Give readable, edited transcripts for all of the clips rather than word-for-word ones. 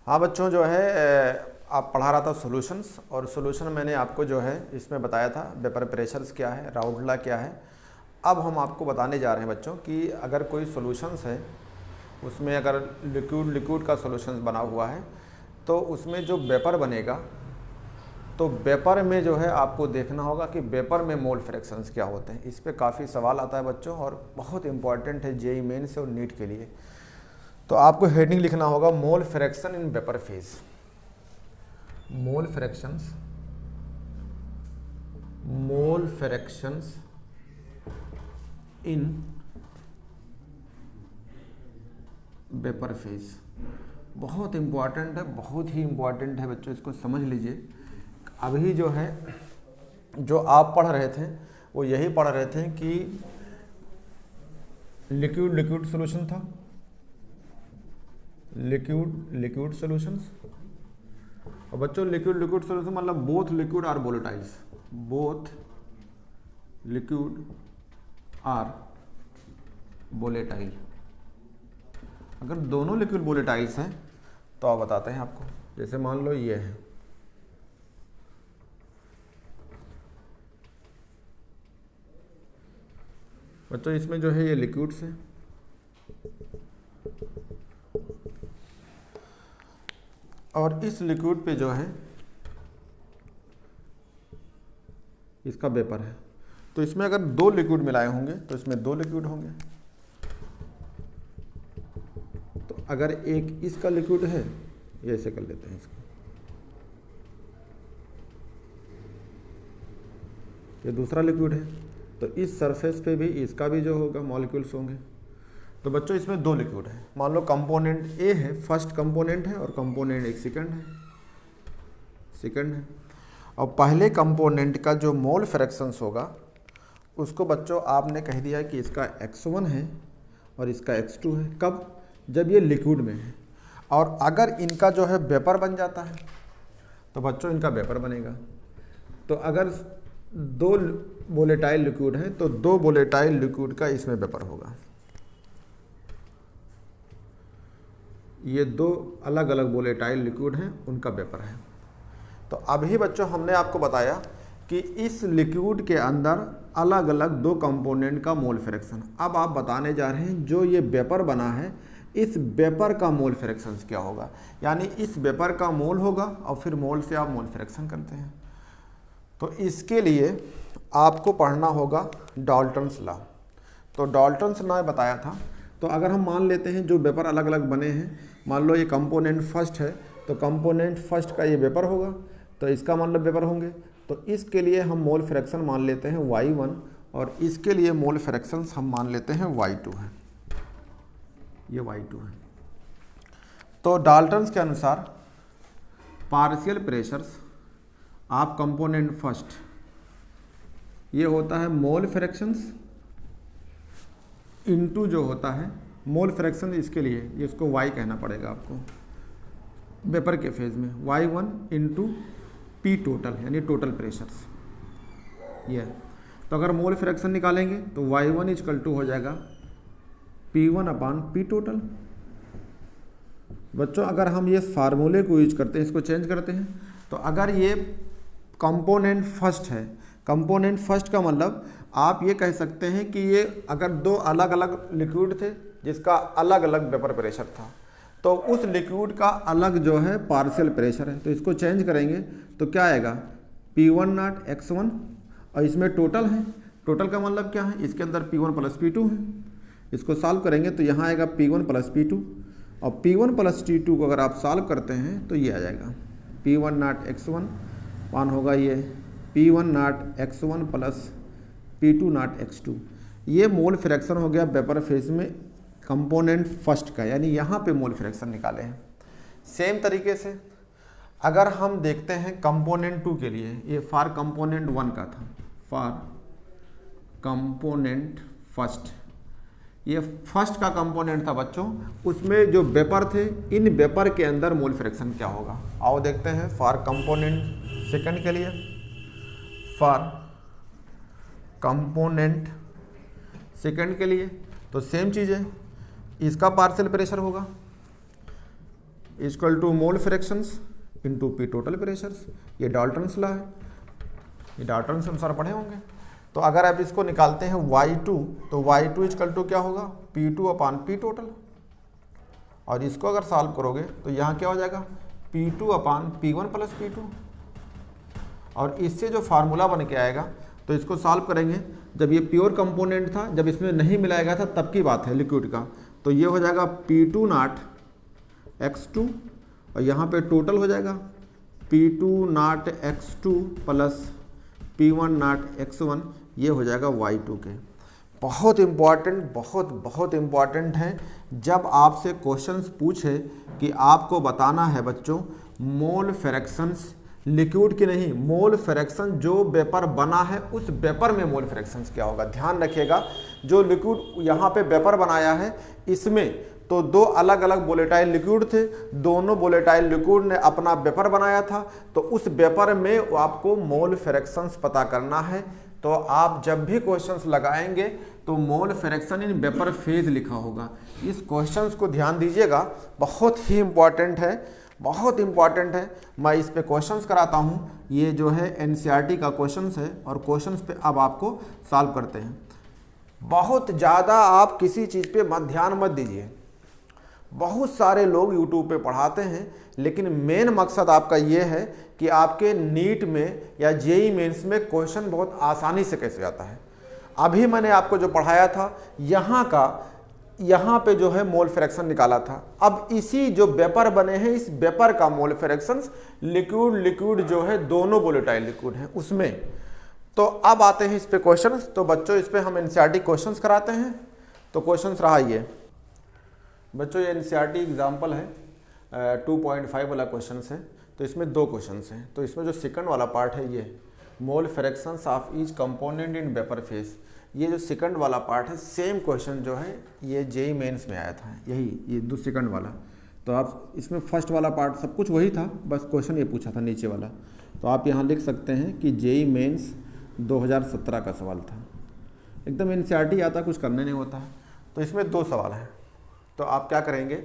हाँ बच्चों, जो है आप पढ़ा रहा था सॉल्यूशंस, और सॉल्यूशन मैंने आपको जो है इसमें बताया था वेपर प्रेशर्स क्या है, राउल्ट लॉ क्या है। अब हम आपको बताने जा रहे हैं बच्चों कि अगर कोई सॉल्यूशंस है, उसमें अगर लिक्विड का सॉल्यूशंस बना हुआ है तो उसमें जो वेपर बनेगा, तो वेपर में जो है आपको देखना होगा कि वेपर में मोल फ्रैक्शंस क्या होते हैं। इस पे काफ़ी सवाल आता है बच्चों और बहुत इंपॉर्टेंट है जेईई मेंस और नीट के लिए। तो आपको हेडिंग लिखना होगा mole fraction in vapour phase. Mole fractions in vapour phase बहुत इंपॉर्टेंट है, बहुत ही इंपॉर्टेंट है बच्चों, इसको समझ लीजिए। अभी जो है जो आप पढ़ रहे थे वो यही पढ़ रहे थे कि लिक्विड सॉल्यूशन था, लिक्विड सॉल्यूशंस। और बच्चों लिक्विड सॉल्यूशन मतलब both liquid are volatiles, both liquid are volatile. अगर दोनों लिक्विड वोलेटाइल्स हैं तो आप बताते हैं आपको, जैसे मान लो ये है, बच्चों इसमें जो है ये लिक्विड्स है और इस लिक्विड पे जो है इसका वेपर है। तो इसमें अगर दो लिक्विड मिलाए होंगे तो इसमें दो लिक्विड होंगे। तो अगर एक इसका लिक्विड है, ये ऐसे कर लेते हैं इसको, ये दूसरा लिक्विड है, तो इस सरफेस पे भी इसका भी जो होगा मॉलिक्यूल्स होंगे। तो बच्चों इसमें दो लिक्विड है, मान लो कंपोनेंट ए है, फर्स्ट कंपोनेंट है, और कंपोनेंट एक सेकंड है। और पहले कंपोनेंट का जो मोल फ्रैक्शंस होगा उसको बच्चों आपने कह दिया कि इसका x1 है और इसका x2 है। कब? जब ये लिक्विड में है। और अगर इनका जो है वेपर बन जाता है तो बच्चों इनका वेपर बनेगा। तो अगर दो वोलेटाइल लिक्विड है तो दो वोलेटाइल लिक्विड का इसमें वेपर होगा। ये दो अलग अलग वोलेटाइल लिक्विड हैं, उनका वेपर है। तो अभी बच्चों हमने आपको बताया कि इस लिक्विड के अंदर अलग अलग दो कंपोनेंट का मोल फ्रैक्शन। अब आप बताने जा रहे हैं जो ये वेपर बना है, इस वेपर का मोल फ्रैक्शन क्या होगा। यानी इस वेपर का मोल होगा और फिर मोल से आप मोल फ्रैक्शन करते हैं। तो इसके लिए आपको पढ़ना होगा डाल्टन्स लॉ। तो डाल्टन्स लॉ बताया था। तो अगर हम मान लेते हैं जो वेपर अलग अलग बने हैं, मान लो ये कंपोनेंट फर्स्ट है तो कंपोनेंट फर्स्ट का ये वेपर होगा, तो इसका मतलब वेपर होंगे। तो इसके लिए हम मोल फ्रैक्शन मान लेते हैं y1 और इसके लिए मोल फ्रैक्शंस हम मान लेते हैं y2 है, ये y2 है। तो डाल्टन्स के अनुसार partial pressures of component first, ये होता है मोल फ्रैक्शंस इनटू जो होता है मोल फ्रैक्शन, इसके लिए ये इसको y कहना पड़ेगा आपको वेपर के फेज में, y1 इंटू पी टोटल, यानी टोटल प्रेशर्स ये। तो अगर मोल फ्रैक्शन निकालेंगे तो y1 इक्वल टू हो जाएगा P1 अपान पी टोटल। बच्चों अगर हम ये फार्मूले को यूज करते हैं, इसको चेंज करते हैं, तो अगर ये कंपोनेंट फर्स्ट है, कंपोनेंट फर्स्ट का मतलब आप ये कह सकते हैं कि ये अगर दो अलग अलग लिक्विड थे जिसका अलग अलग वेपर प्रेशर था, तो उस लिक्विड का अलग जो है पार्शियल प्रेशर है। तो इसको चेंज करेंगे तो क्या आएगा P1 नॉट x1, और इसमें टोटल है। टोटल का मतलब क्या है, इसके अंदर P1 प्लस P2 है। इसको सॉल्व करेंगे तो यहाँ आएगा P1 प्लस P2, और P1 प्लस T2 को अगर आप सॉल्व करते हैं तो ये आ जाएगा P1 नॉट x1 मान होगा ये P1 not x1 plus P2 not x2। ये मोल फ्रैक्शन हो गया वेपर फेज में कंपोनेंट फर्स्ट का, यानी यहाँ पे मोल फ्रैक्शन निकाले हैं। सेम तरीके से अगर हम देखते हैं कंपोनेंट 2 के लिए, ये फॉर कंपोनेंट 1 का था, फॉर कंपोनेंट फर्स्ट, ये फर्स्ट का कंपोनेंट था बच्चों, उसमें जो वेपर थे, इन वेपर के अंदर मोल फ्रैक्शन क्या होगा। आओ देखते हैं फॉर कंपोनेंट सेकंड के लिए, फॉर कंपोनेंट सेकंड के लिए तो सेम चीज़ है, इसका पार्शियल प्रेशर होगा equal to mole fractions into P total pressures. ये डाल्टन्स लॉ है, ये डाल्टन्स अनुसार पढ़े होंगे। तो अगर आप इसको निकालते हैं y2 तो y2 इक्वल टू क्या होगा P2 अपान P टोटल, और इसको अगर सॉल्व करोगे तो यहाँ क्या हो जाएगा P2 अपान P1 प्लस P2, और इससे जो फार्मूला बन के आएगा तो इसको सॉल्व करेंगे। जब ये प्योर कंपोनेंट था, जब इसमें नहीं मिलाया गया था तब की बात है लिक्विड का, तो ये हो जाएगा P2 नॉट x2 और यहाँ पे टोटल हो जाएगा P2 not x2 plus P1 not x1, ये हो जाएगा y2 के। बहुत इम्पॉर्टेंट, बहुत इम्पॉर्टेंट है। जब आपसे क्वेश्चंस पूछे कि आपको बताना है बच्चों मोल फ्रैक्शंस, लिक्विड की नहीं, मोल फ्रैक्शन जो वेपर बना है उस वेपर में मोल फ्रैक्शंस क्या होगा। ध्यान रखिएगा, जो लिक्विड यहाँ पे वेपर बनाया है इसमें तो दो अलग अलग वोलेटाइल लिक्विड थे, दोनों वोलेटाइल लिक्विड ने अपना वेपर बनाया था, तो उस वेपर में आपको मोल फ्रैक्शंस पता करना है। तो आप जब भी क्वेश्चंस लगाएंगे तो mole fraction in vapour phase लिखा होगा। इस क्वेश्चंस को ध्यान दीजिएगा, बहुत ही इम्पॉर्टेंट है, बहुत इम्पॉर्टेंट है। मैं इस पे क्वेश्चंस कराता हूँ, ये जो है एनसीईआरटी का क्वेश्चंस है और क्वेश्चंस पे अब आपको सॉल्व करते हैं। बहुत ज़्यादा आप किसी चीज़ पे ध्यान मत दीजिए। बहुत सारे लोग यूट्यूब पे पढ़ाते हैं, लेकिन मेन मकसद आपका ये है कि आपके नीट में या जेईई मेंस में क्वेश्चन बहुत आसानी से कैसे आता है। अभी मैंने आपको जो पढ़ाया था यहाँ पे जो है मोल फ्रैक्शन निकाला था। अब इसी जो वेपर बने हैं इस वेपर का मोल फ्रैक्शन लिक्विड जो है दोनों वोलेटाइल लिक्विड हैं उसमें। तो अब आते हैं इस पे क्वेश्चन। तो बच्चों इस पे हम एनसीईआरटी क्वेश्चंस कराते हैं। तो क्वेश्चंस रहा ये बच्चों, ये एनसीईआरटी एग्जाम्पल है 2.5 वाला क्वेश्चन है। तो इसमें दो क्वेश्चन हैं। तो इसमें जो सेकंड वाला पार्ट है ये mole fractions of each component in vapour phase, ये जो सेकंड वाला पार्ट है सेम क्वेश्चन जो है ये जेईई मेंस में आया था, यही ये दो सेकंड वाला। तो आप इसमें फर्स्ट वाला पार्ट सब कुछ वही था, बस क्वेश्चन ये पूछा था नीचे वाला। तो आप यहाँ लिख सकते हैं कि जेईई मेंस 2017 का सवाल था। एकदम एनसीईआरटी आता, कुछ करने नहीं होता है। तो इसमें दो सवाल हैं। तो आप क्या करेंगे,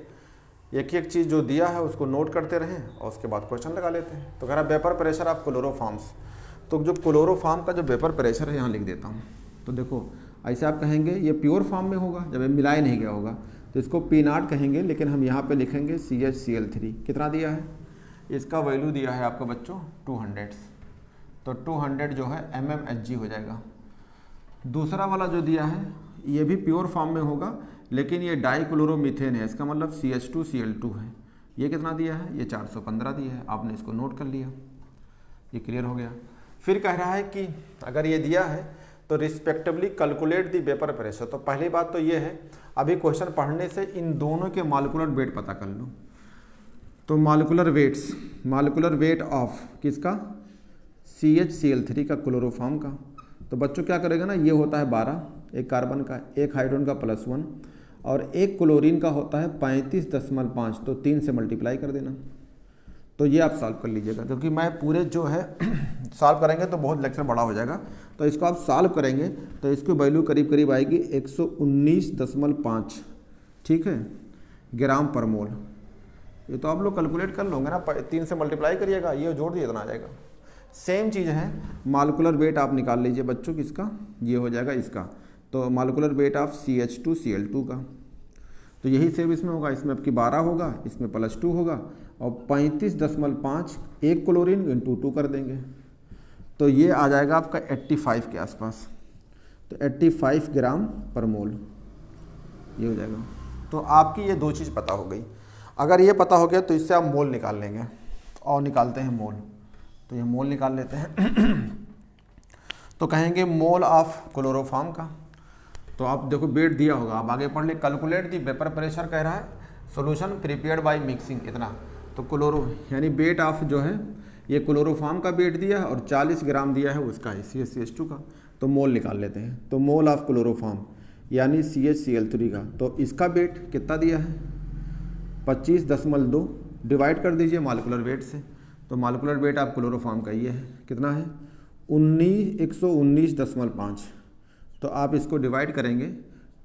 एक एक चीज़ जो दिया है उसको नोट करते रहें और उसके बाद क्वेश्चन लगा लेते हैं। तो कह रहा वेपर प्रेशर ऑफ क्लोरोफॉर्म्स, तो जो क्लोरोफॉर्म का जो वेपर प्रेशर है यहाँ लिख देता हूँ। तो देखो ऐसे आप कहेंगे ये प्योर फॉर्म में होगा, जब ये मिलाया नहीं गया होगा तो इसको P0 कहेंगे, लेकिन हम यहाँ पे लिखेंगे CHCl3। कितना दिया है, इसका वैल्यू दिया है आपका बच्चों 200। तो 200 जो है mmHg हो जाएगा। दूसरा वाला जो दिया है ये भी प्योर फॉर्म में होगा, लेकिन ये डाइक्लोरोमीथेन है, इसका मतलब CH2Cl2 है। ये कितना दिया है, ये 415 दिया है। आपने इसको नोट कर लिया, ये क्लियर हो गया। फिर कह रहा है कि अगर ये दिया है तो respectively calculate the vapour pressure. तो पहली बात तो ये है, अभी क्वेश्चन पढ़ने से इन दोनों के मॉलिक्यूलर वेट पता कर लो। तो मॉलिक्यूलर वेट ऑफ किसका, CHCl3 का क्लोरोफॉर्म का। तो बच्चों क्या करेगा ना, ये होता है 12, एक कार्बन का, एक हाइड्रोजन का +1 और एक क्लोरीन का होता है 35.5। तो 3 से मल्टीप्लाई कर देना। तो ये आप सॉल्व कर लीजिएगा, क्योंकि मैं पूरे जो है सॉल्व करेंगे तो बहुत लेक्चर बड़ा हो जाएगा। तो इसको आप सॉल्व करेंगे तो इसकी वैल्यू करीब करीब आएगी 119.5, ठीक है, ग्राम पर मोल। ये तो आप लोग कैलकुलेट कर लोगे ना, 3 से मल्टीप्लाई करिएगा, ये जोड़ दिए इतना आ जाएगा। सेम चीज़ है, मॉलिक्यूलर वेट आप निकाल लीजिए बच्चों किसका, ये हो जाएगा इसका। तो मॉलिक्यूलर वेट ऑफ CH2Cl2 का, तो यही सेम इसमें होगा। इसमें आपकी 12 होगा, इसमें +2 होगा और 35.5 एक क्लोरीन इंटू 2 कर देंगे। तो ये आ जाएगा आपका 85 के आसपास। तो 85 ग्राम पर मोल ये हो जाएगा। तो आपकी ये दो चीज़ पता हो गई। अगर ये पता हो गया तो इससे आप मोल निकाल लेंगे, और निकालते हैं मोल। तो ये मोल निकाल लेते हैं। तो कहेंगे मोल ऑफ क्लोरोफॉर्म का। तो आप देखो वेट दिया होगा, आप आगे पढ़ ले। कैलकुलेट दी वेपर प्रेशर कह रहा है, सॉल्यूशन प्रिपेयर्ड बाय मिक्सिंग इतना। तो क्लोरो यानी वेट ऑफ जो है ये क्लोरोफॉर्म का वेट दिया है और 40 ग्राम दिया है उसका CH2 का। तो मोल निकाल लेते हैं। तो मोल ऑफ क्लोरोफॉर्म यानी CHCl3 का, तो इसका वेट कितना दिया है 25.2, डिवाइड कर दीजिए मॉलिक्यूलर वेट से। तो मॉलिक्यूलर वेट ऑफ क्लोरोफॉर्म का ये है, कितना है 119.5। तो आप इसको डिवाइड करेंगे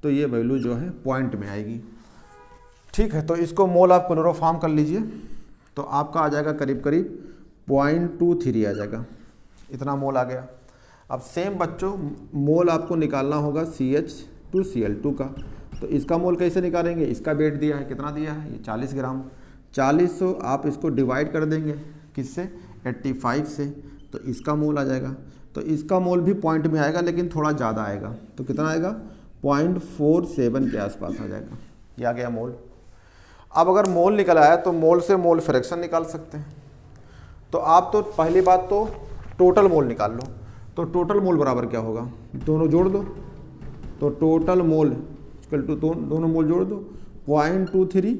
तो ये वैल्यू जो है पॉइंट में आएगी, ठीक है, तो इसको मोल आप क्लोरोफॉर्म कर लीजिए, तो आपका आ जाएगा करीब करीब 0.23 आ जाएगा, इतना मोल आ गया। अब सेम बच्चों मोल आपको निकालना होगा CH2Cl2 का, तो इसका मोल कैसे निकालेंगे, इसका वेट दिया है, कितना दिया है, ये 40 ग्राम। 40 आप इसको डिवाइड कर देंगे किससे, 85 से, तो इसका मोल आ जाएगा। तो इसका मोल भी पॉइंट में आएगा लेकिन थोड़ा ज़्यादा आएगा, तो कितना आएगा, 0.47 के आसपास आ जाएगा, ये आ गया मोल। अब अगर मोल निकल आया तो मोल से मोल फ्रैक्शन निकाल सकते हैं। तो आप तो पहली बात तो टोटल मोल निकाल लो, तो टोटल मोल बराबर क्या होगा, दोनों जोड़ दो, तो टोटल मोल इक्वल टू दोनों मोल जोड़ दो, 0.23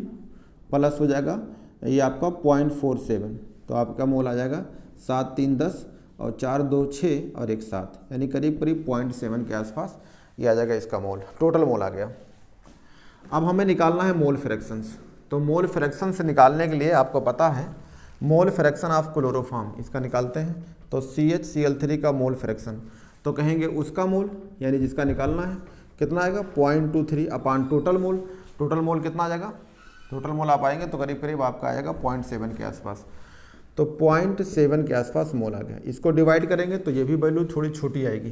प्लस हो जाएगा ये आपका 0.47, तो आपका मोल आ जाएगा 7 3 10 और 4 2 6 और 1 7, यानी करीब करीब 0.7 के आसपास ये आ जाएगा इसका मोल, टोटल मोल आ गया। अब हमें निकालना है मोल फ्रैक्शंस, तो मोल फ्रैक्शन से निकालने के लिए आपको पता है मोल फ्रैक्शन ऑफ क्लोरोफॉर्म, इसका निकालते हैं, तो CHCl3 का मोल फ्रैक्शन, तो कहेंगे उसका मोल यानी जिसका निकालना है कितना आएगा, 0.23 अपान टोटल मोल। टोटल मोल कितना आ जाएगा, टोटल मोल आप आएंगे तो करीब करीब आपका आएगा 0.7 के आसपास, तो 0.7 के आसपास मोल आ गया। इसको डिवाइड करेंगे तो ये भी वैल्यू थोड़ी छोटी आएगी,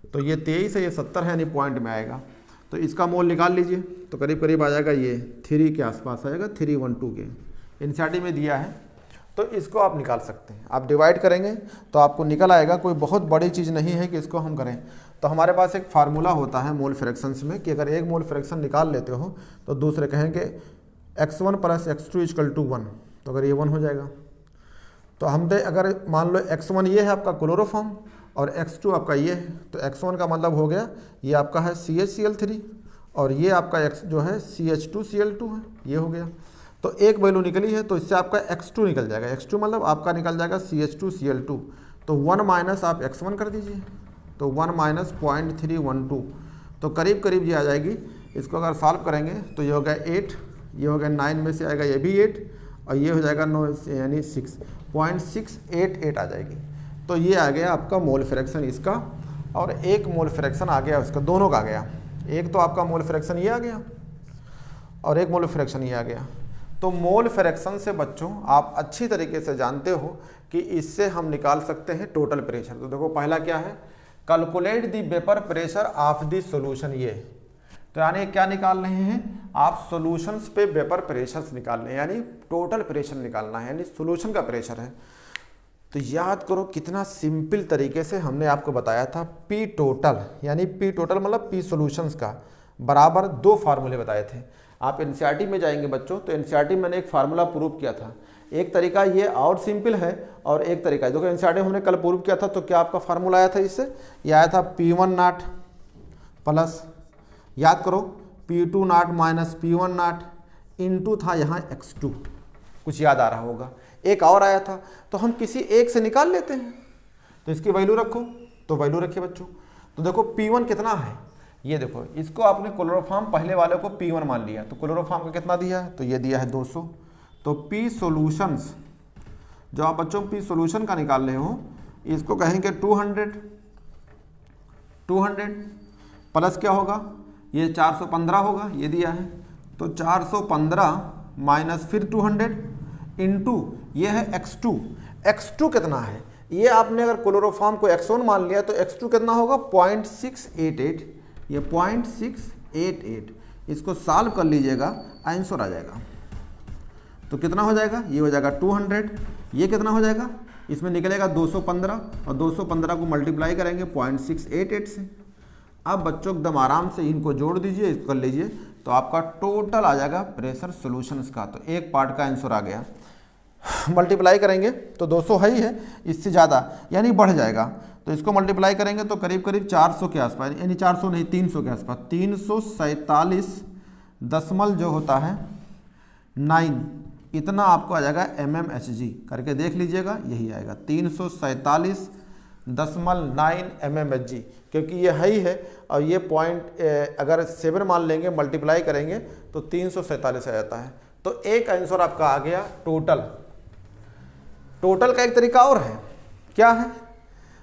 तो ये 23 है, ये 70 है, यानी पॉइंट में आएगा, तो इसका मोल निकाल लीजिए, तो करीब करीब आ जाएगा ये 3 के आसपास आएगा, 312 के एनसीईआरटी में दिया है, तो इसको आप निकाल सकते हैं। आप डिवाइड करेंगे तो आपको निकल आएगा, कोई बहुत बड़ी चीज़ नहीं है कि इसको हम करें। तो हमारे पास एक फार्मूला होता है मोल फ्रैक्शंस में कि अगर एक मोल फ्रैक्शन निकाल लेते हो तो दूसरे कहेंगे x1 + x2 = 1, तो अगर ये 1 हो जाएगा तो हमने अगर मान लो x1 ये है आपका क्लोरोफॉर्म और x2 आपका ये है, तो x1 का मतलब हो गया ये आपका है CHCl3 और ये आपका x जो है CH2Cl2 है, ये हो गया। तो एक वैल्यू निकली है तो इससे आपका x2 निकल जाएगा, x2 मतलब आपका निकल जाएगा CH2Cl2, तो 1 माइनस आप x1 कर दीजिए, तो 1 माइनस 0.312, तो करीब करीब ये आ जाएगी। इसको अगर सॉल्व करेंगे तो ये हो गया 8, ये हो गया 9 में से आएगा ये भी 8 और ये हो जाएगा 9 यानी 6.688 आ जाएगी। तो ये आ गया आपका मोल फ्रैक्शन इसका, और एक मोल फ्रैक्शन आ गया उसका, दोनों का आ गया, एक तो आपका मोल फ्रैक्शन ये आ गया और एक मोल फ्रैक्शन ये आ गया। तो मोल फ्रैक्शन से बच्चों आप अच्छी तरीके से जानते हो कि इससे हम निकाल सकते हैं टोटल प्रेशर। तो देखो पहला क्या है, calculate the vapour pressure of the solution, ये तो यानी क्या निकाल रहे हैं आप, सॉल्यूशंस पे वेपर प्रेशर्स निकाल रहे हैं, यानी टोटल प्रेशर निकालना है, यानी सॉल्यूशन का प्रेशर है। तो याद करो कितना सिंपल तरीके से हमने आपको बताया था, पी टोटल यानी पी टोटल मतलब पी सॉल्यूशंस का बराबर 2 फार्मूले बताए थे। आप एनसीईआरटी में जाएंगे बच्चों तो एनसीईआरटी में मैंने एक फार्मूला प्रूव किया था, एक तरीका ये और सिंपल है और एक तरीका देखो एनसीईआरटी में हमने कल प्रूव किया था, तो क्या आपका फार्मूला आया था इससे, ये आया था P1 नॉट प्लस, याद करो P2 not minus P1 not into था यहाँ x2, कुछ याद आ रहा होगा, एक और आया था, तो हम किसी एक से निकाल लेते हैं, तो इसकी वैल्यू रखो, तो वैल्यू रखिए बच्चों। तो देखो P1 कितना है, ये देखो इसको आपने क्लोरोफॉर्म पहले वाले को P1 मान लिया, तो क्लोरोफॉर्म का कितना दिया है, तो ये दिया है 200। तो P सॉल्यूशंस जो आप बच्चों P सॉल्यूशन का निकाल रहे हो इसको कहेंगे 200 प्लस क्या होगा, ये 415 होगा, ये दिया है, तो 415 माइनस फिर 200 इंटू ये है x2। x2 कितना है, ये आपने अगर क्लोरोफॉर्म को x1 मान लिया तो x2 कितना होगा 0.688, ये 0.688, इसको सॉल्व कर लीजिएगा आंसर आ जाएगा। तो कितना हो जाएगा, ये हो जाएगा 200, ये कितना हो जाएगा, इसमें निकलेगा 215 और 215 को मल्टीप्लाई करेंगे 0.688 से। अब बच्चों एकदम आराम से इनको जोड़ दीजिए, इसको कर लीजिए, तो आपका टोटल आ जाएगा प्रेशर सॉल्यूशंस का। तो एक पार्ट का आंसर आ गया, मल्टीप्लाई करेंगे तो 200 है ही है, इससे ज़्यादा यानी बढ़ जाएगा, तो इसको मल्टीप्लाई करेंगे तो करीब करीब 400 के आसपास, यानी 400 नहीं 300 के आसपास, 347 दशमलव जो होता है 9 इतना आपको आ जाएगा mmHg, करके देख लीजिएगा, यही आएगा 347.9 mmHg, क्योंकि ये है ही है और ये पॉइंट अगर 7 मान लेंगे मल्टीप्लाई करेंगे तो 347 आ जाता है। तो एक आंसर आपका आ गया टोटल। टोटल का एक तरीका और है, क्या है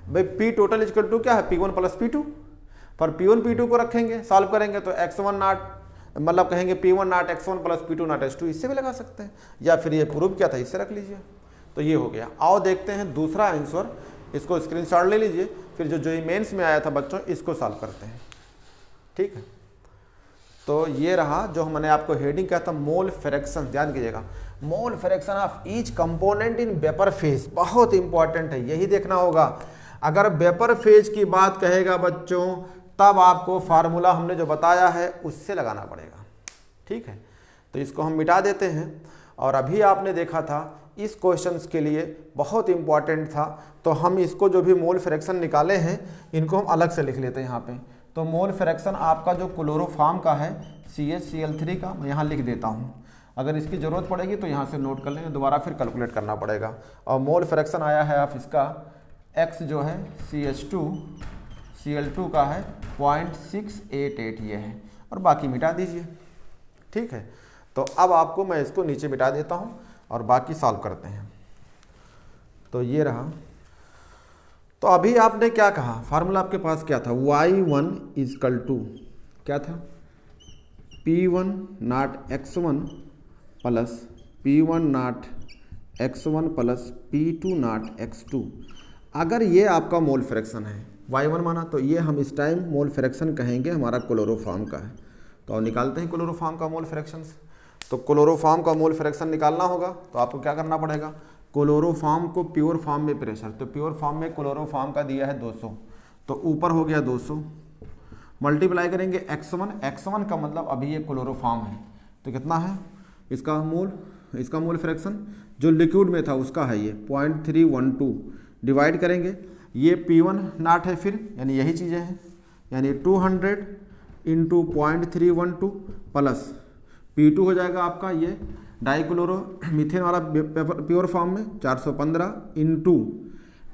भाई, P टोटल इक्वल टू क्या है P1 प्लस P2, पर P1 P2 को रखेंगे सॉल्व करेंगे तो x1 नॉट मतलब कहेंगे P1 not x1 plus P2 not x2, इससे भी लगा सकते हैं, या फिर ये प्रूफ क्या था इससे रख लीजिए। तो ये हो गया। आओ देखते हैं दूसरा आंसर, इसको स्क्रीनशॉट ले लीजिए, फिर जो जेईई मेंस में आया था बच्चों इसको सॉल्व करते हैं, ठीक है। तो ये रहा जो मैंने आपको हेडिंग कहा था, मोल फ्रैक्शन। ध्यान कीजिएगा, mole fraction of each component in vapour phase, बहुत इंपॉर्टेंट है, यही देखना होगा। अगर वेपर फेज की बात कहेगा बच्चों तब आपको फार्मूला हमने जो बताया है उससे लगाना पड़ेगा, ठीक है। तो इसको हम मिटा देते हैं। और अभी आपने देखा था इस क्वेश्चंस के लिए बहुत इंपॉर्टेंट था, तो हम इसको जो भी मोल फ्रैक्शन निकाले हैं इनको हम अलग से लिख लेते हैं यहाँ पे। तो मोल फ्रैक्शन आपका जो क्लोरोफॉर्म का है CHCl3 का, मैं यहाँ लिख देता हूँ, अगर इसकी ज़रूरत पड़ेगी तो यहाँ से नोट कर लेंगे, दोबारा फिर कैलकुलेट करना पड़ेगा। और मोल फ्रैक्शन आया है आप इसका X जो है CH2Cl2 का है 0.688 ये है, और बाकी मिटा दीजिए, ठीक है। तो अब आपको मैं इसको नीचे मिटा देता हूँ और बाकी सॉल्व करते हैं। तो ये रहा। तो अभी आपने क्या कहा, फार्मूला आपके पास क्या था, y1 इजकल टू क्या था, P1 not x1 plus P1 not x1 plus P2 not x2। अगर ये आपका मोल फ्रैक्शन है, y1 माना, तो ये हम इस टाइम मोल फ्रैक्शन कहेंगे हमारा क्लोरोफॉर्म का है। तो निकालते हैं क्लोरोफॉर्म का मोल फ्रैक्शन। तो क्लोरोफॉर्म का मोल फ्रैक्शन निकालना होगा तो आपको क्या करना पड़ेगा, क्लोरोफॉर्म को प्योर फॉर्म में प्रेशर, तो प्योर फॉर्म में क्लोरोफॉर्म का दिया है 200, तो ऊपर हो गया 200, मल्टीप्लाई करेंगे x1 का मतलब अभी ये क्लोरोफॉर्म है, तो कितना है इसका मोल फ्रैक्शन जो लिक्विड में था उसका है ये 0.312, डिवाइड करेंगे, ये P1 नॉट है फिर, यानी यही चीज़ें हैं, यानी 200 इंटू 0.312 प्लस P2 हो जाएगा आपका ये डाइक्लोरो मीथेन वाला प्योर फॉर्म में 415 इंटू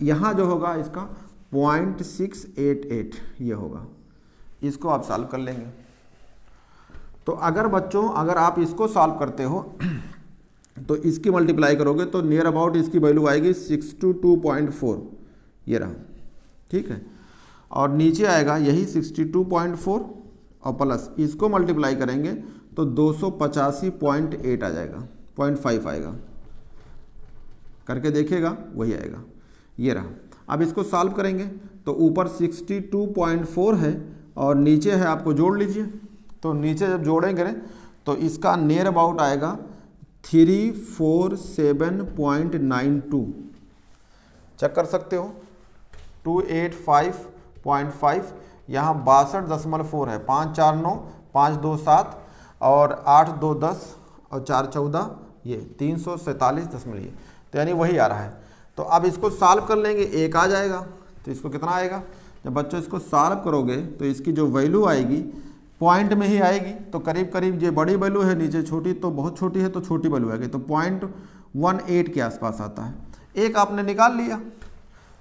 यहाँ जो होगा इसका 0.688 ये होगा। इसको आप सॉल्व कर लेंगे। तो अगर बच्चों अगर आप इसको सॉल्व करते हो तो इसकी मल्टीप्लाई करोगे तो नियर अबाउट इसकी वैल्यू आएगी 622.4 ये रहा, ठीक है। और नीचे आएगा यही 62.4 और प्लस इसको मल्टीप्लाई करेंगे तो 285.8 आ जाएगा, 0.5 आएगा, करके देखिएगा वही आएगा, ये रहा। अब इसको सॉल्व करेंगे तो ऊपर 62.4 है और नीचे है, आपको जोड़ लीजिए, तो नीचे जब जोड़ेंगे तो इसका नियर अबाउट आएगा 347.92, चेक कर सकते हो 285.5, यहाँ 62.4 है, 5 4 9 5 2 7 और 8 2 10 और 4 14 ये 347 ये, तो यानी वही आ रहा है। तो अब इसको सॉल्व कर लेंगे, एक आ जाएगा, तो इसको कितना आएगा, जब बच्चों इसको सॉल्व करोगे तो इसकी जो वैल्यू आएगी पॉइंट में ही आएगी, तो करीब करीब ये बड़ी वैल्यू है, नीचे छोटी तो बहुत छोटी है तो छोटी वैल्यू आएगी, तो 0.18 के आसपास आता है। एक आपने निकाल लिया,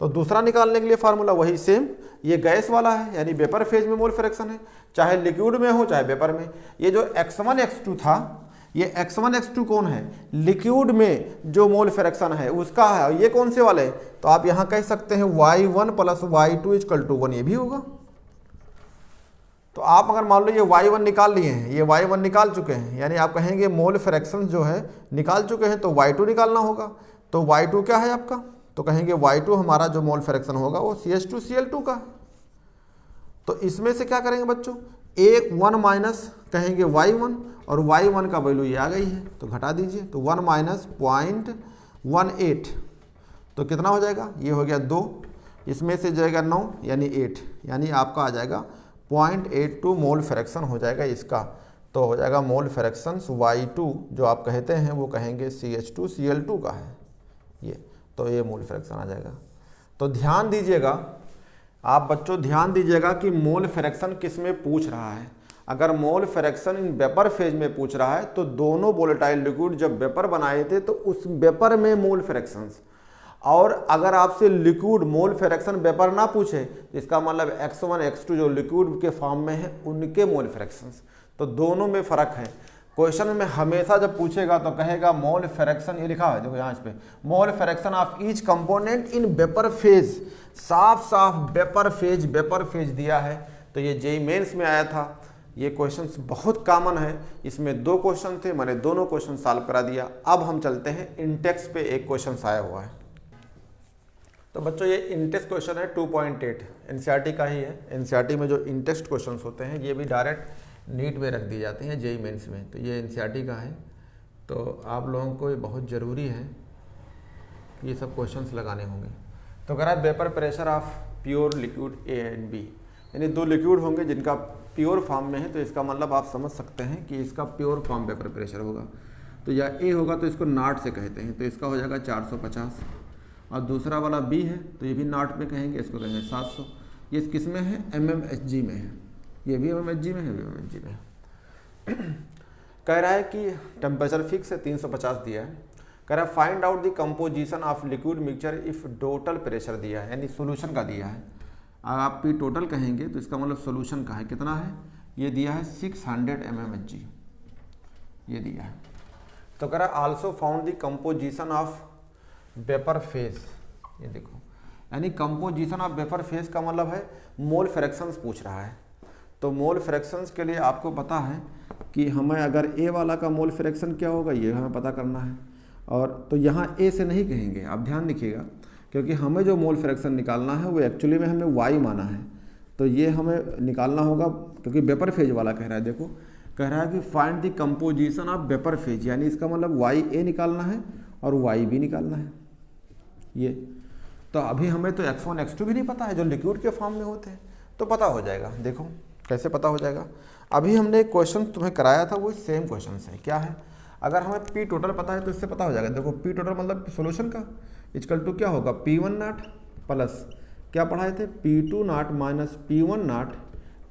तो दूसरा निकालने के लिए फार्मूला वही सेम, ये गैस वाला है यानी वेपर फेज में मोल फ्रैक्शन है, चाहे लिक्विड में हो चाहे वेपर में। ये जो x1 x2 था, ये x1 x2 कौन है, लिक्विड में जो मोल फ्रैक्शन है उसका है, और ये कौन से वाले, तो आप यहाँ कह सकते हैं y1 plus y2 equal to 1, ये भी होगा। तो आप अगर मान लो ये y1 निकाल लिए हैं, ये y1 निकाल चुके हैं, यानी आप कहेंगे मोल फ्रैक्शन जो है निकाल चुके हैं, तो y2 निकालना होगा। तो y2 क्या है आपका, तो कहेंगे y2 हमारा जो मोल फ्रैक्शन होगा वो CH2Cl2 का है। तो इसमें से क्या करेंगे बच्चों, एक 1 माइनस कहेंगे y1, और y1 का वैल्यू ये आ गई है तो घटा दीजिए, तो 1 माइनस 0.18, तो कितना हो जाएगा, ये हो गया 2, इसमें से जाएगा 9 यानी 8, यानी आपका आ जाएगा 0.82 मोल फ्रैक्शन हो जाएगा इसका। तो हो जाएगा मोल फ्रैक्शन y2 जो आप कहते हैं वो कहेंगे CH2Cl2 का है ये, तो ये मोल फ्रैक्शन आ जाएगा। तो ध्यान दीजिएगा आप बच्चों, ध्यान दीजिएगा कि मोल फ्रैक्शन किस में पूछ रहा है। अगर mole fraction in vapour phase में पूछ रहा है तो दोनों वोलेटाइल लिक्विड जब वेपर बनाए थे तो उस वेपर में मोल फ्रैक्शंस, और अगर आपसे लिक्विड मोल फ्रैक्शन वेपर ना पूछे तो इसका मतलब x1 x2 जो लिक्विड के फॉर्म में है उनके मोल फ्रैक्शंस, तो दोनों में फ़र्क है। क्वेश्चन में हमेशा जब पूछेगा तो कहेगा मोल फ्रैक्शन, ये लिखा है देखो यहाँ इस पे, mole fraction of each component in vapour phase, साफ साफ वेपर फेज दिया है। तो ये जेईई मेंस में आया था, ये क्वेश्चंस बहुत कॉमन है, इसमें 2 क्वेश्चन थे, मैंने दोनों क्वेश्चन सॉल्व करा दिया। अब हम चलते हैं इंटेक्स पे, एक क्वेश्चन आया हुआ है। तो बच्चों ये इंटेक्स क्वेश्चन है 2.8, एनसीईआरटी का ही है। एनसीईआरटी में जो इंटेक्स क्वेश्चंस होते हैं ये भी डायरेक्ट नीट में रख दी जाते हैं, जेईई मेंस में। तो ये एनसीईआरटी का है, तो आप लोगों को ये बहुत ज़रूरी है कि ये सब क्वेश्चंस लगाने होंगे। तो कह रहा है vapour pressure of pure liquid A and B, यानी 2 लिक्विड होंगे जिनका प्योर फॉर्म में है, तो इसका मतलब आप समझ सकते हैं कि इसका प्योर फॉर्म वेपर प्रेशर होगा। तो या ए होगा तो इसको नॉट से कहते हैं, तो इसका हो जाएगा 450, और दूसरा वाला बी है तो ये भी नॉट में कहेंगे, इसको कहेंगे 700। ये किस में है? mmHg में है, ये भी mmHg में है, ये भी mmHg में है। कह रहा है कि टेम्परेचर फिक्स है, 350 दिया है। कह रहा है find out the composition of liquid mixture if total pressure दिया है, यानी सोल्यूशन का दिया है। अगर आप पी टोटल कहेंगे तो इसका मतलब सोल्यूशन का है, कितना है? ये दिया है 600 mmHg, ये दिया है। तो कह रहा है also found the composition of vapour phase, ये देखो, यानी कंपोजिशन ऑफ वेपर फेज का मतलब है मोल फ्रैक्शंस पूछ रहा है। तो मोल फ्रैक्शंस के लिए आपको पता है कि हमें अगर ए वाला का मोल फ्रैक्शन क्या होगा ये हमें पता करना है, और तो यहाँ ए से नहीं कहेंगे, आप ध्यान रखिएगा, क्योंकि हमें जो मोल फ्रैक्शन निकालना है वो एक्चुअली में हमने वाई माना है, तो ये हमें निकालना होगा, क्योंकि वेपर फेज वाला कह रहा है। देखो कह रहा है कि find the composition of vapour phase, यानी इसका मतलब वाई ए निकालना है और वाई बी निकालना है। ये तो अभी हमें तो x1 x2 भी नहीं पता है, जो लिक्विड के फॉर्म में होते हैं, तो पता हो जाएगा। देखो कैसे पता हो जाएगा। अभी हमने एक क्वेश्चन तुम्हें कराया था, वो सेम क्वेश्चन है। क्या है? अगर हमें पी टोटल पता है तो इससे पता हो जाएगा। देखो पी टोटल मतलब सोल्यूशन का इक्वल टू क्या होगा? P1 नॉट प्लस क्या पढ़ाए थे? P2 not minus P1 not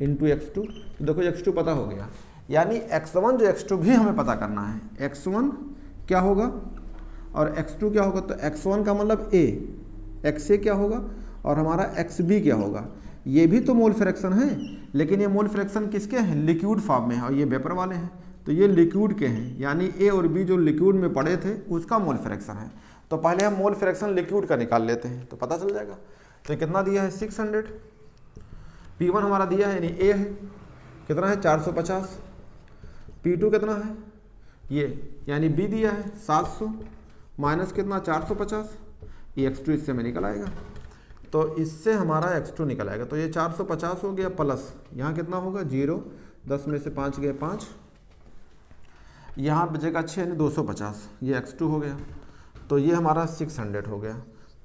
into x2। तो देखो x2 पता हो गया, यानी x1 जो x2 भी हमें पता करना है। x1 क्या होगा और x2 क्या होगा? तो x1 का मतलब a, xa क्या होगा और हमारा xb क्या होगा? ये भी तो मोल फ्रैक्शन है, लेकिन ये मोल फ्रैक्शन किसके हैं? लिक्विड फॉर्म में है, और ये वेपर वाले हैं, तो ये लिक्विड के हैं, यानी ए और बी जो लिक्विड में पड़े थे उसका मोल फ्रैक्शन है। तो पहले हम मोल फ्रैक्शन लिक्विड का निकाल लेते हैं तो पता चल जाएगा। तो कितना दिया है? 600। P1 हमारा दिया है, यानी ए है, कितना है? 450। P2 कितना है? ये, यानी बी दिया है 700 माइनस कितना? 450। ये x2 इससे में निकल आएगा, तो इससे हमारा x2 निकल आएगा। तो ये 450 हो गया, प्लस यहाँ कितना होगा? 0, 10 में से 5 गए 5, यहाँ बचेगा 6 यानी 250। ये x2 हो गया, तो ये हमारा 600 हो गया।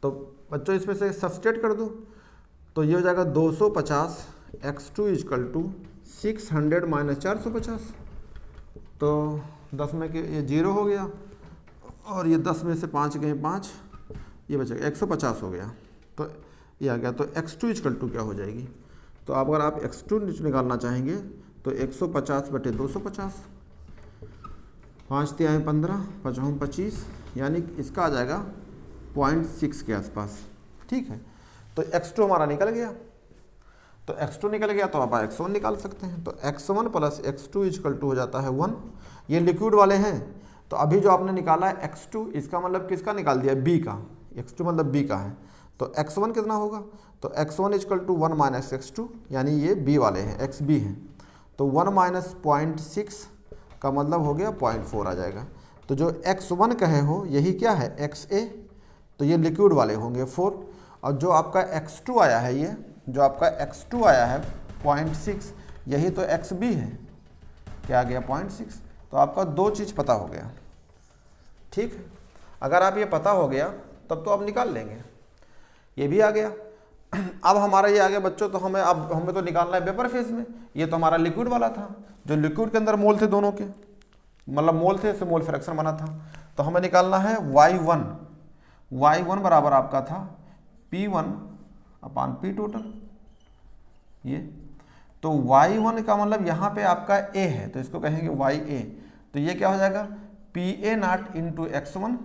तो बच्चों इसमें से सब्सट्रेट कर दो, तो ये हो जाएगा 250 x2 इक्वल टू 600 माइनस 450। तो 10 में के ये 0 हो गया, और ये 10 में से 5 गए 5, ये बचेगा 150 हो गया। तो ये आ गया। तो x2 इक्वल टू क्या हो जाएगी? तो अगर आप x2 निकालना चाहेंगे तो 150 बटे 250, 5 तिहाई 15, 5 25, यानी इसका आ जाएगा 0.6 के आसपास। ठीक है, तो x2 हमारा निकल गया। तो x2 निकल गया तो आप x1 निकाल सकते हैं। तो x1 plus x2 equal to हो जाता है 1। ये लिक्विड वाले हैं, तो अभी जो आपने निकाला है x2, इसका मतलब किसका निकाल दिया? b का। x2 मतलब b का है, तो x1 कितना होगा? तो x1 equal to 1 minus x2, यानी ये b वाले हैं, xb हैं। तो 1 माइनस 0.6 का मतलब हो गया 0.4 आ जाएगा। तो जो x1 कहे हो यही क्या है? xa, तो ये लिक्विड वाले होंगे 4, और जो आपका x2 आया है, ये जो आपका x2 आया है 0.6, यही तो xb है, क्या आ गया? 0.6। तो आपका 2 चीज़ पता हो गया। ठीक है, अगर आप ये पता हो गया तब तो आप निकाल लेंगे। ये भी आ गया। अब हमारा ये आ गया बच्चों, तो हमें तो निकालना है वेपर फेज में। ये तो हमारा लिक्विड वाला था, जो लिक्विड के अंदर मोल थे दोनों के, मतलब मोल थे, इससे मोल फ्रैक्शन बना था। तो हमें निकालना है y1। y1 बराबर आपका था P1 अपान P टोटल। ये तो y1 का मतलब यहाँ पे आपका a है, तो इसको कहेंगे ya। तो ये क्या हो जाएगा? PA नॉट इंटू x1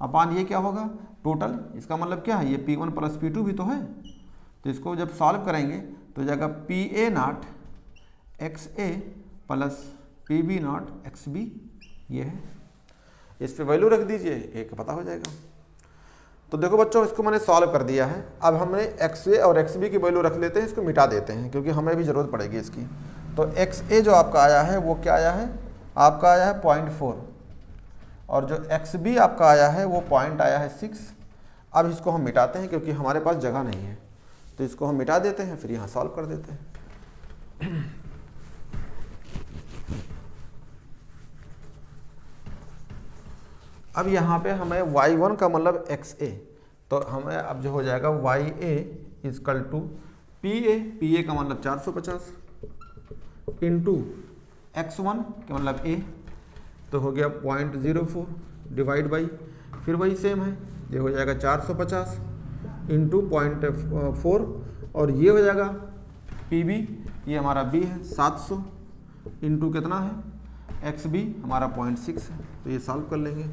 अपान ये क्या होगा? टोटल। इसका मतलब क्या है? ये P1 प्लस P2 भी तो है, तो इसको जब सॉल्व करेंगे तो हो जाएगा PA not XA plus PB not XB। ये है, इस पे वैल्यू रख दीजिए, एक पता हो जाएगा। तो देखो बच्चों, इसको मैंने सॉल्व कर दिया है। अब हमने XA और XB की वैल्यू रख लेते हैं, इसको मिटा देते हैं क्योंकि हमें भी ज़रूरत पड़ेगी इसकी। तो XA जो आपका आया है वो क्या आया है, आपका आया है 0.4, और जो XB आपका आया है वो पॉइंट आया है 6। अब इसको हम मिटाते हैं क्योंकि हमारे पास जगह नहीं है, तो इसको हम मिटा देते हैं, फिर यहाँ सॉल्व कर देते हैं। अब यहाँ पे हमें y1 का मतलब XA, तो हमें अब जो हो जाएगा YA इजकल टू PA का मतलब 450 इंटू X1 का मतलब A, तो हो गया 0.04 डिवाइड बाई, फिर वही सेम है, ये हो जाएगा 450 इंटू 0.4, और ये हो जाएगा PB, ये हमारा B है 700 इंटू कितना है XB हमारा 0.6 है, तो ये सॉल्व कर लेंगे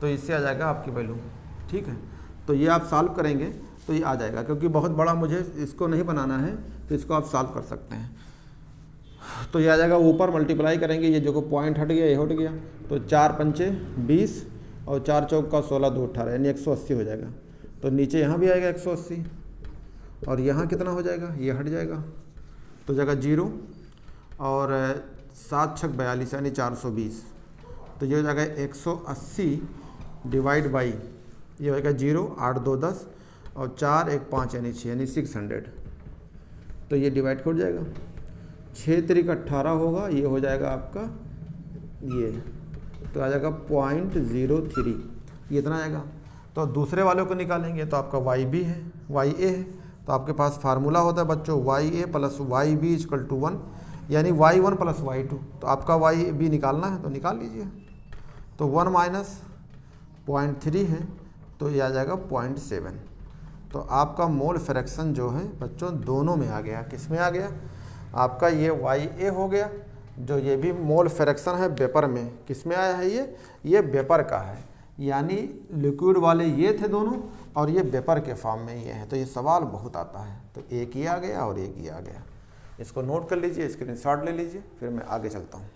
तो इससे आ जाएगा आपकी वैल्यू। ठीक है, तो ये आप सॉल्व करेंगे तो ये आ जाएगा, क्योंकि बहुत बड़ा मुझे इसको नहीं बनाना है तो इसको आप सॉल्व कर सकते हैं। तो ये आ जाएगा, ऊपर मल्टीप्लाई करेंगे, ये जो पॉइंट हट गया ये हट गया, तो 4 पंचे 20 और 4 चौक का 16 2 18 यानी 180 हो जाएगा। तो नीचे यहाँ भी आएगा 180, और यहाँ कितना हो जाएगा, ये हट जाएगा तो जाएगा 0, और 7 छक 42 यानी 420, तो ये हो जाएगा 180 डिवाइड बाई, ये होगा 0 8 2 10 और 4 1 5 यानी 6 यानी 600, तो ये डिवाइड कर जाएगा, 6 3 18 होगा, ये हो जाएगा आपका ये, तो आ जाएगा 0.03, ये इतना आएगा। तो दूसरे वालों को निकालेंगे तो आपका YB है, YA है, तो आपके पास फार्मूला होता है बच्चों YA plus YB equal to 1, यानी Y1 प्लस Y2, तो आपका YB निकालना है तो निकाल लीजिए, तो 1 माइनस 0.3 है, तो ये आ जाएगा 0.7। तो आपका मोल फ्रैक्शन जो है बच्चों दोनों में आ गया, किस में आ गया, आपका ये YA हो गया, जो ये भी मोल फ्रैक्शन है वेपर में, किस में आया है, ये वेपर का है, यानी लिक्विड वाले ये थे दोनों और ये वेपर के फॉर्म में ये है। तो ये सवाल बहुत आता है, तो एक ये आ गया और एक ये आ गया, इसको नोट कर लीजिए, स्क्रीनशॉट ले लीजिए, फिर मैं आगे चलता हूँ।